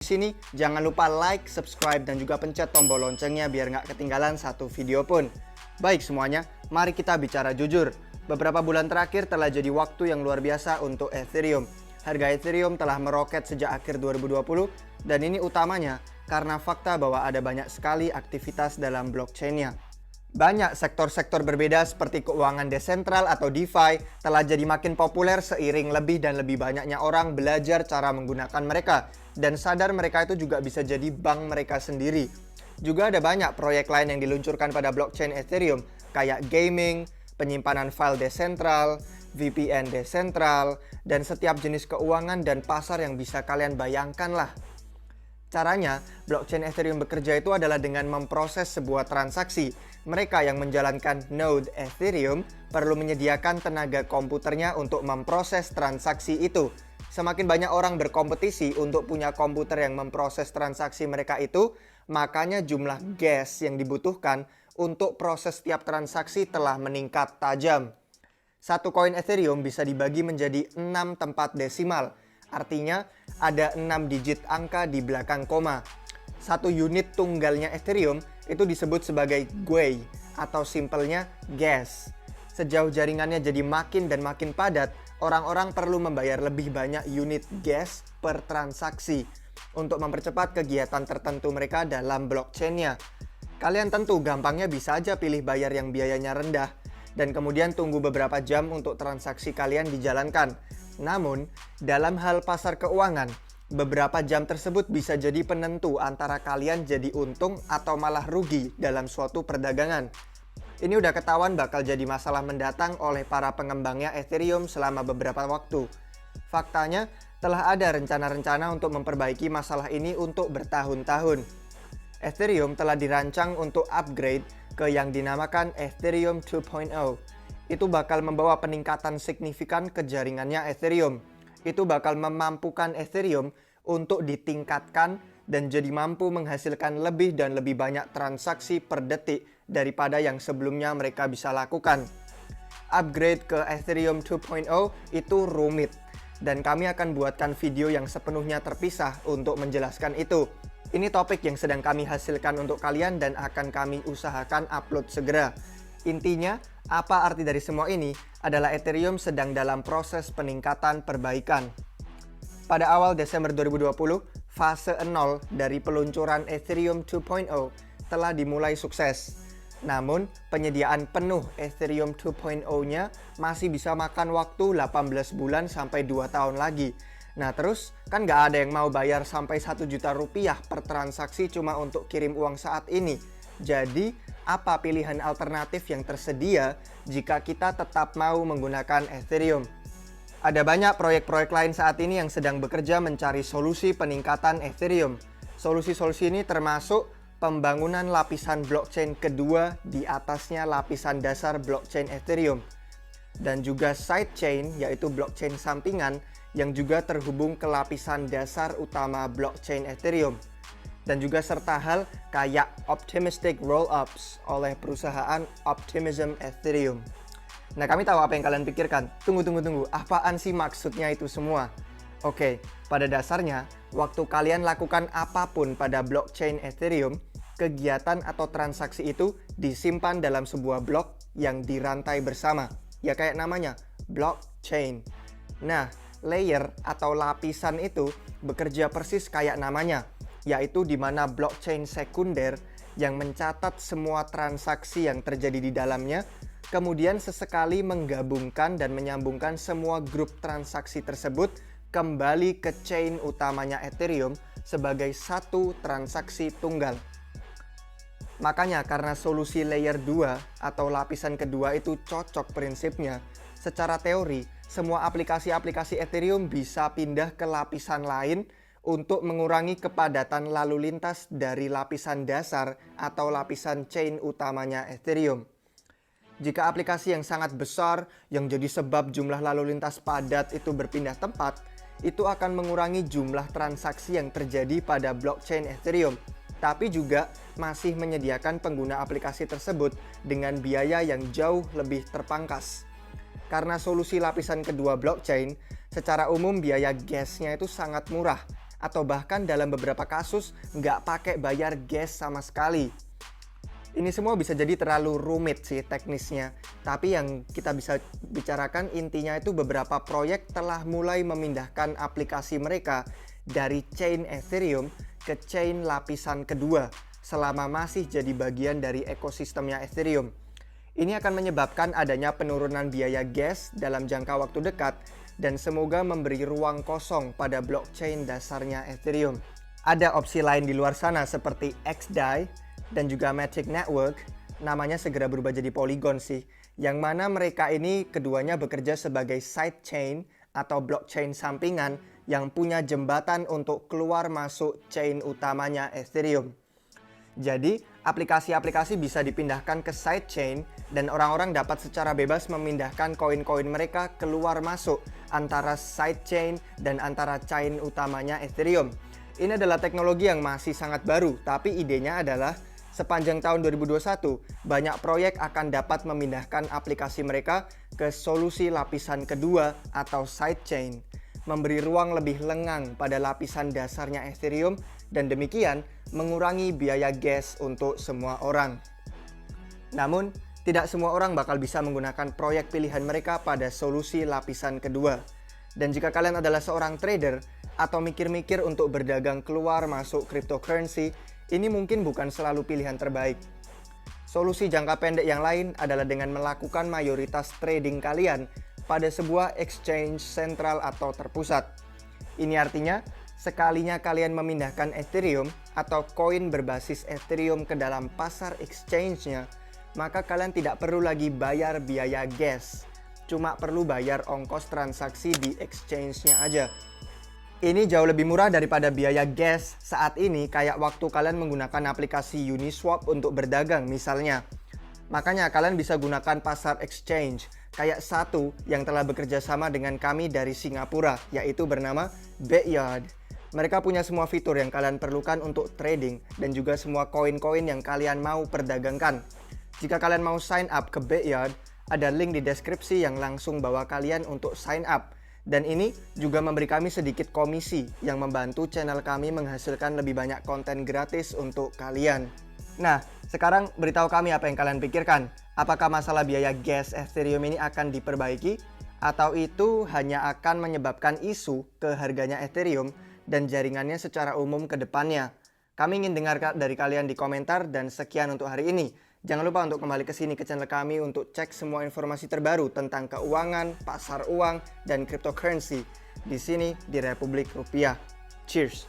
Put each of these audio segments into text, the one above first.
Sini jangan lupa like, subscribe, dan juga pencet tombol loncengnya biar nggak ketinggalan satu video pun. Baik semuanya, mari kita bicara jujur. Beberapa bulan terakhir telah jadi waktu yang luar biasa untuk Ethereum. Harga Ethereum telah meroket sejak akhir 2020 dan ini utamanya karena fakta bahwa ada banyak sekali aktivitas dalam blockchain-nya. Banyak sektor-sektor berbeda seperti keuangan desentral atau DeFi telah jadi makin populer seiring lebih dan lebih banyaknya orang belajar cara menggunakan mereka dan sadar mereka itu juga bisa jadi bank mereka sendiri. Juga ada banyak proyek lain yang diluncurkan pada blockchain Ethereum kayak gaming, penyimpanan file desentral, VPN desentral, dan setiap jenis keuangan dan pasar yang bisa kalian bayangkan lah. Caranya, blockchain Ethereum bekerja itu adalah dengan memproses sebuah transaksi. Mereka yang menjalankan node Ethereum perlu menyediakan tenaga komputernya untuk memproses transaksi itu. Semakin banyak orang berkompetisi untuk punya komputer yang memproses transaksi mereka itu, makanya jumlah gas yang dibutuhkan untuk proses setiap transaksi telah meningkat tajam. Satu koin Ethereum bisa dibagi menjadi 6 tempat desimal. Artinya ada 6 digit angka di belakang koma. Satu unit tunggalnya Ethereum itu disebut sebagai Gwei atau simpelnya gas. Sejauh jaringannya jadi makin dan makin padat, orang-orang perlu membayar lebih banyak unit gas per transaksi untuk mempercepat kegiatan tertentu mereka dalam blockchain-nya. Kalian tentu gampangnya bisa aja pilih bayar yang biayanya rendah dan kemudian tunggu beberapa jam untuk transaksi kalian dijalankan. Namun, dalam hal pasar keuangan, beberapa jam tersebut bisa jadi penentu antara kalian jadi untung atau malah rugi dalam suatu perdagangan. Ini udah ketahuan bakal jadi masalah mendatang oleh para pengembangnya Ethereum selama beberapa waktu. Faktanya, telah ada rencana-rencana untuk memperbaiki masalah ini untuk bertahun-tahun. Ethereum telah dirancang untuk upgrade ke yang dinamakan Ethereum 2.0. Itu bakal membawa peningkatan signifikan ke jaringannya Ethereum. Itu bakal memampukan Ethereum untuk ditingkatkan dan jadi mampu menghasilkan lebih dan lebih banyak transaksi per detik daripada yang sebelumnya mereka bisa lakukan. Upgrade ke Ethereum 2.0 itu rumit dan kami akan buatkan video yang sepenuhnya terpisah untuk menjelaskan itu. Ini topik yang sedang kami hasilkan untuk kalian dan akan kami usahakan upload segera. Intinya, apa arti dari semua ini adalah Ethereum sedang dalam proses peningkatan perbaikan. Pada awal Desember 2020, fase 0 dari peluncuran Ethereum 2.0 telah dimulai sukses. Namun, penyediaan penuh Ethereum 2.0-nya masih bisa makan waktu 18 bulan sampai 2 tahun lagi. Nah terus, kan nggak ada yang mau bayar sampai 1 juta rupiah per transaksi cuma untuk kirim uang saat ini. Jadi, apa pilihan alternatif yang tersedia jika kita tetap mau menggunakan Ethereum? Ada banyak proyek-proyek lain saat ini yang sedang bekerja mencari solusi peningkatan Ethereum. Solusi-solusi ini termasuk pembangunan lapisan blockchain kedua di atasnya lapisan dasar blockchain Ethereum. Dan juga sidechain, yaitu blockchain sampingan yang juga terhubung ke lapisan dasar utama blockchain Ethereum. Dan juga serta hal kayak optimistic rollups oleh perusahaan Optimism Ethereum. Nah, kami tahu apa yang kalian pikirkan. Tunggu. Apaan sih maksudnya itu semua? Oke, pada dasarnya, waktu kalian lakukan apapun pada blockchain Ethereum, kegiatan atau transaksi itu disimpan dalam sebuah blok yang dirantai bersama. Ya kayak namanya, blockchain. Nah, layer atau lapisan itu bekerja persis kayak namanya, yaitu di mana blockchain sekunder yang mencatat semua transaksi yang terjadi di dalamnya, kemudian sesekali menggabungkan dan menyambungkan semua grup transaksi tersebut kembali ke chain utamanya Ethereum sebagai satu transaksi tunggal. Makanya karena solusi layer 2 atau lapisan kedua itu cocok prinsipnya, secara teori semua aplikasi-aplikasi Ethereum bisa pindah ke lapisan lain untuk mengurangi kepadatan lalu lintas dari lapisan dasar atau lapisan chain utamanya Ethereum. Jika aplikasi yang sangat besar yang jadi sebab jumlah lalu lintas padat itu berpindah tempat, itu akan mengurangi jumlah transaksi yang terjadi pada blockchain Ethereum, tapi juga masih menyediakan pengguna aplikasi tersebut dengan biaya yang jauh lebih terpangkas. Karena solusi lapisan kedua blockchain, secara umum biaya gasnya itu sangat murah, atau bahkan dalam beberapa kasus nggak pakai bayar gas sama sekali. Ini semua bisa jadi terlalu rumit sih teknisnya, tapi yang kita bisa bicarakan intinya itu beberapa proyek telah mulai memindahkan aplikasi mereka dari chain Ethereum ke chain lapisan kedua selama masih jadi bagian dari ekosistemnya Ethereum. Ini akan menyebabkan adanya penurunan biaya gas dalam jangka waktu dekat dan semoga memberi ruang kosong pada blockchain dasarnya Ethereum. Ada opsi lain di luar sana seperti XDAI dan juga Matic Network, namanya segera berubah jadi Polygon sih, yang mana mereka ini keduanya bekerja sebagai sidechain atau blockchain sampingan yang punya jembatan untuk keluar masuk chain utamanya Ethereum. Jadi, aplikasi-aplikasi bisa dipindahkan ke sidechain dan orang-orang dapat secara bebas memindahkan koin-koin mereka keluar masuk antara sidechain dan antara chain utamanya Ethereum. Ini adalah teknologi yang masih sangat baru, tapi idenya adalah sepanjang tahun 2021, banyak proyek akan dapat memindahkan aplikasi mereka ke solusi lapisan kedua atau sidechain, memberi ruang lebih lengang pada lapisan dasarnya Ethereum dan demikian mengurangi biaya gas untuk semua orang. Namun, tidak semua orang bakal bisa menggunakan proyek pilihan mereka pada solusi lapisan kedua. Dan jika kalian adalah seorang trader atau mikir-mikir untuk berdagang keluar masuk cryptocurrency, ini mungkin bukan selalu pilihan terbaik. Solusi jangka pendek yang lain adalah dengan melakukan mayoritas trading kalian pada sebuah exchange sentral atau terpusat. Ini artinya, sekalinya kalian memindahkan Ethereum atau koin berbasis Ethereum ke dalam pasar exchange-nya, maka kalian tidak perlu lagi bayar biaya gas. Cuma perlu bayar ongkos transaksi di exchange-nya aja. Ini jauh lebih murah daripada biaya gas saat ini kayak waktu kalian menggunakan aplikasi Uniswap untuk berdagang misalnya. Makanya kalian bisa gunakan pasar exchange kayak satu yang telah bekerja sama dengan kami dari Singapura, yaitu bernama Backyard. Mereka punya semua fitur yang kalian perlukan untuk trading dan juga semua koin-koin yang kalian mau perdagangkan. Jika kalian mau sign up ke Backyard, ada link di deskripsi yang langsung bawa kalian untuk sign up. Dan ini juga memberi kami sedikit komisi yang membantu channel kami menghasilkan lebih banyak konten gratis untuk kalian. Nah, sekarang beritahu kami apa yang kalian pikirkan. Apakah masalah biaya gas Ethereum ini akan diperbaiki? Atau itu hanya akan menyebabkan isu ke harganya Ethereum dan jaringannya secara umum ke depannya? Kami ingin dengar dari kalian di komentar dan sekian untuk hari ini. Jangan lupa untuk kembali ke sini ke channel kami untuk cek semua informasi terbaru tentang keuangan, pasar uang, dan cryptocurrency di sini di Republik Rupiah. Cheers!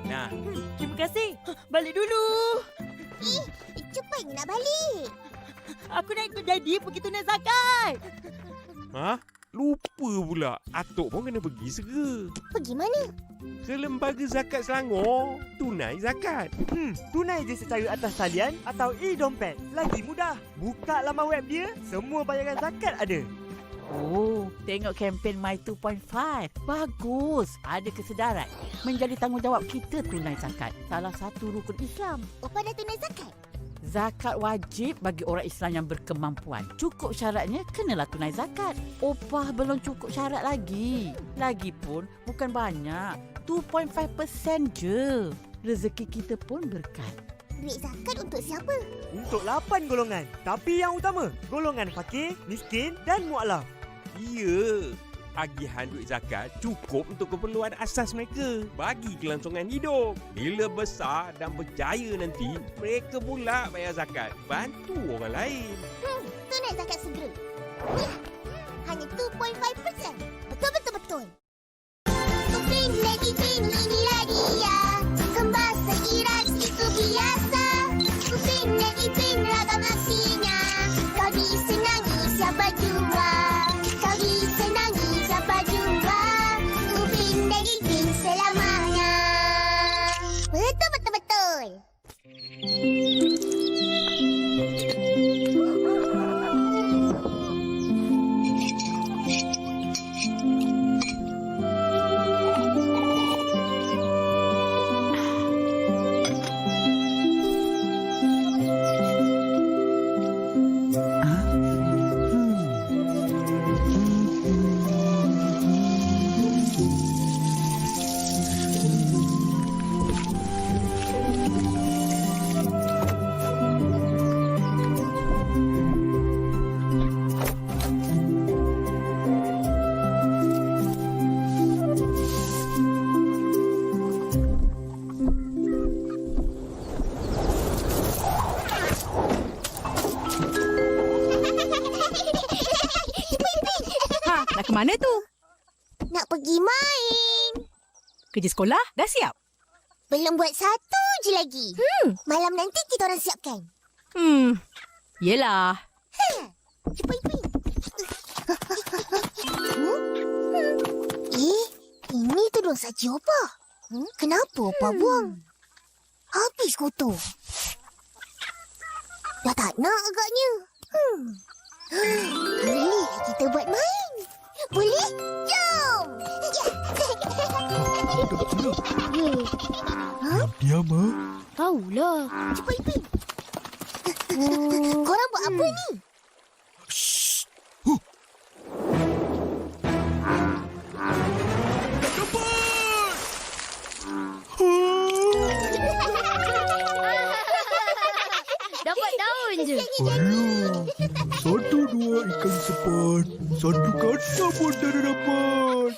Nah, terima kasih. Balik dulu. Cepat nak balik. Aku nak ikut jadi pergi tunai zakat. Ha? Lupa pula. Atuk pun kena pergi segera. Pergi mana? Ke Lembaga Zakat Selangor. Tunai zakat. Tunai je secara atas talian atau e-dompet. Lagi mudah. Buka laman web dia, semua bayaran zakat ada. Oh, tengok kempen My 2.5. Bagus. Ada kesedaran. Menjadi tanggungjawab kita tunai zakat. Salah satu rukun Islam. Opa dah tunai zakat? Zakat wajib bagi orang Islam yang berkemampuan. Cukup syaratnya kenalah tunai zakat. Opah belum cukup syarat lagi. Lagipun bukan banyak. 2.5% je. Rezeki kita pun berkat. Duit zakat untuk siapa? Untuk 8 golongan. Tapi yang utama, golongan fakir, miskin dan mu'alaf. Ya. Tagihan duit zakat cukup untuk keperluan asas mereka. Bagi kelangsungan hidup. Bila besar dan berjaya nanti, mereka pula bayar zakat. Bantu orang lain. Tunai zakat segera. Ya, hanya 2.5%. Betul-betul-betul. Upin lagi pin inilah dia. Kembar seiras itu biasa. Upin lagi pin ragam aksinya. Kau disenangi siapa jua. Kau disenangi siapa jua. Upin lagi pin selamanya. Betul-betul-betul. ke mana tu? Nak pergi main. Kerja sekolah dah siap? Belum buat satu je lagi. Malam nanti kita orang siapkan. Yelah. Cepat Ipin. Ini tudung saji Opa. Kenapa Opa buang? Habis kotor. Dah tak nak agaknya. Boleh kita buat main. Boleh? Jom! Diam, ha? Taulah. Cepat Ipin. Korang buat apa ni? Dapat daun je. Alah, 1, 2 ikan sepat. 1 kasa pun tak dapat.